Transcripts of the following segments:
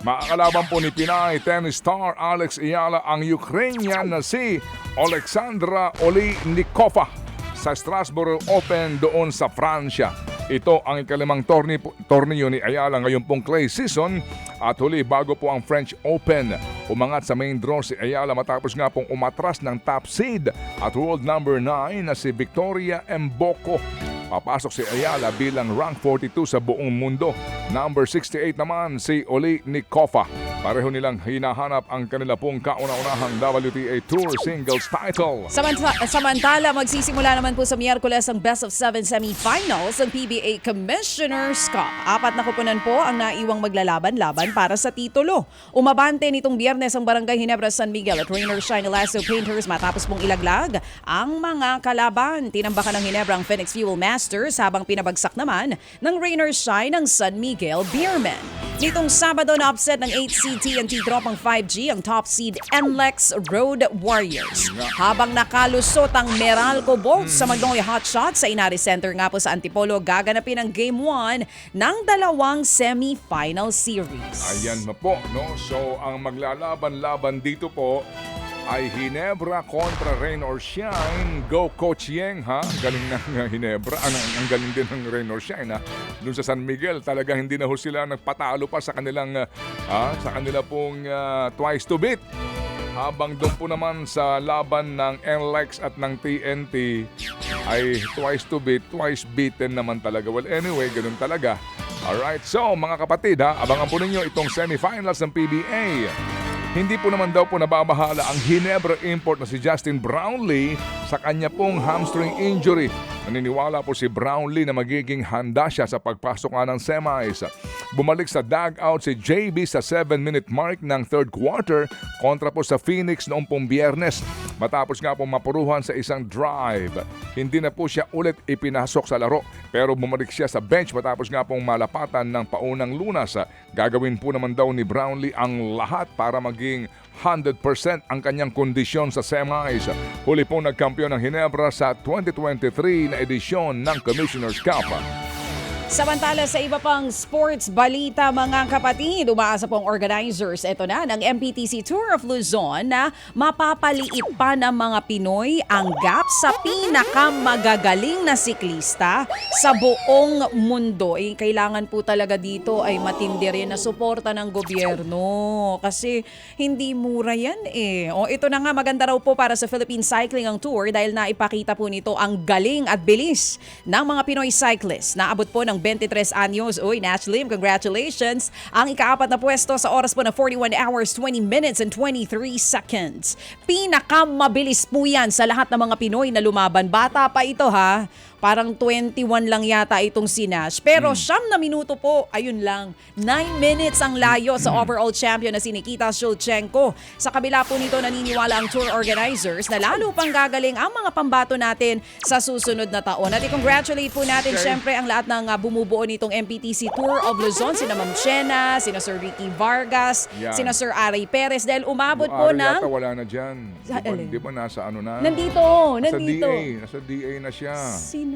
Makakalaban po ni Pinay tennis star Alex Ayala ang Ukrainian na si Alexandra Oleinikova sa Strasbourg Open doon sa Pransya. Ito ang ikalimang torneo ni Ayala ngayon pong clay season at huli bago po ang French Open. Umangat sa main draw si Ayala matapos nga pong umatras ng top seed at world number 9 na si Victoria Mboko. Papasok si Ayala bilang rank 42 sa buong mundo. Number 68 naman si Oleinikova. Pareho nilang hinahanap ang kanila pong kauna-unahang WTA Tour Singles title. Samantala, magsisimula naman po sa Miyerkules ang Best of 7 semifinals ng PBA Commissioner's Cup. 4 na kupunan po ang naiwang maglalaban-laban para sa titulo. Umabante nitong Biyernes ang Barangay Ginebra San Miguel at Rainer Shine Elasto Painters matapos pong ilaglag ang mga kalaban. Tinambakan ng Ginebra ang Phoenix Fuel Masters habang pinabagsak naman ng Rainer Shine ang San Miguel Beermen. Nitong Sabado na upset ng 8 TNT drop ang 5G ang top seed NLEX Road Warriors. Habang nakalusot ang Meralco Bolts sa Magnolia Hotshots sa Inari Center nga po sa Antipolo, gaganapin ang Game 1 ng dalawang semi-final series. Ayan na po, no? So, ang maglalaban-laban dito po ay Ginebra kontra Rain or Shine. Go Coach Yeng, ha? Galing ng Ginebra. Ang galing din ng Rain or Shine, ha? Doon sa San Miguel, talaga hindi na ho sila nagpatalo pa sa kanilang pong twice to beat. Habang doon po naman sa laban ng NLEX at ng TNT ay twice to beat, twice beaten naman talaga. Well, anyway, ganun talaga. Alright, so mga kapatid, ha? Abangan po ninyo itong semifinals ng PBA. Hindi po naman daw po nababahala ang Ginebra import na si Justin Brownlee sa kanya pong hamstring injury. Naniniwala po si Brownlee na magiging handa siya sa pagpasok nga ng semis. Bumalik sa dugout si JB sa 7-minute mark ng third quarter kontra po sa Phoenix noong pong Biyernes. Matapos nga po mapuruhan sa isang drive. Hindi na po siya ulit ipinasok sa laro pero bumalik siya sa bench matapos nga pong malapatan ng paunang lunas. Gagawin po naman daw ni Brownlee ang lahat para maging 100% ang kanyang kondisyon sa semis. Huli pong nagkampiyon ng Ginebra sa 2023 na edisyon ng Commissioner's Cup. Samantala sa iba pang sports balita mga kapatid, umaasa pong organizers ito na ng MPTC Tour of Luzon na mapapaliit pa ng mga Pinoy ang gap sa pinakamagagaling na siklista sa buong mundo. Kailangan po talaga dito ay matindi rin na suporta ng gobyerno kasi hindi mura yan ito na nga, maganda raw po para sa Philippine Cycling ang tour dahil naipakita po nito ang galing at bilis ng mga Pinoy cyclists. Naabot po ng 23 anyos. Uy, Nash Lim, congratulations. Ang ika-4 na pwesto sa oras po na 41 hours, 20 minutes and 23 seconds. Pinakamabilis po yan sa lahat ng mga Pinoy na lumaban. Bata pa ito ha. Parang 21 lang yata itong si Nash. Pero 9 na minuto po, ayun lang. 9 minutes ang layo sa overall champion na si Nikita Shulchenko. Sa kabila po nito, naniniwala ang tour organizers na lalo pang gagaling ang mga pambato natin sa susunod na taon. At i-congratulate po natin syempre ang lahat ng bumubuo nitong MPTC Tour of Luzon. Sina Ma'am Chena, sina Sir Ricky Vargas, sina Sir Ari Perez. Dahil umabot po ng... Yata wala na dyan. Di ba nasa ano na? Nandito. Nasa DA na siya. Sino?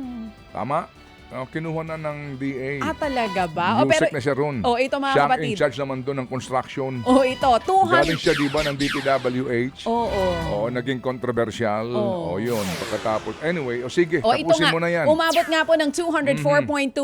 Tama? Kinuha na ng DA. Talaga ba? Music na siya ron. Ito mga siya kapatid. Siya in charge naman doon ng construction. Ito. 200... Galing siya diba ng DPWH? Oo. Naging controversial. Yun. Pagkatapos. Anyway, sige, tapusin mo na yan. Umabot nga po ng 204.2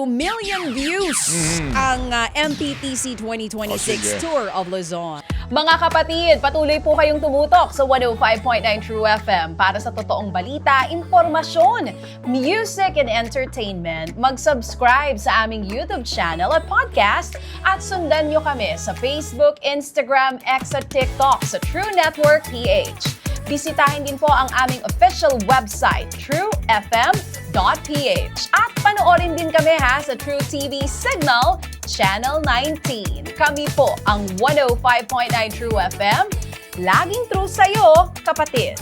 million views ang MPTC 2026 Tour of Luzon. Mga kapatid, patuloy po kayong tumutok sa 105.9 True FM para sa totoong balita, impormasyon, music and entertainment. Mag-subscribe sa aming YouTube channel at podcast at sundan nyo kami sa Facebook, Instagram, X at TikTok sa True Network PH. Bisitahin din po ang aming official website, truefm.ph. At panoorin din kami sa True TV Signal, Channel 19. Kami po ang 105.9 True FM. Laging true sa'yo, kapatid.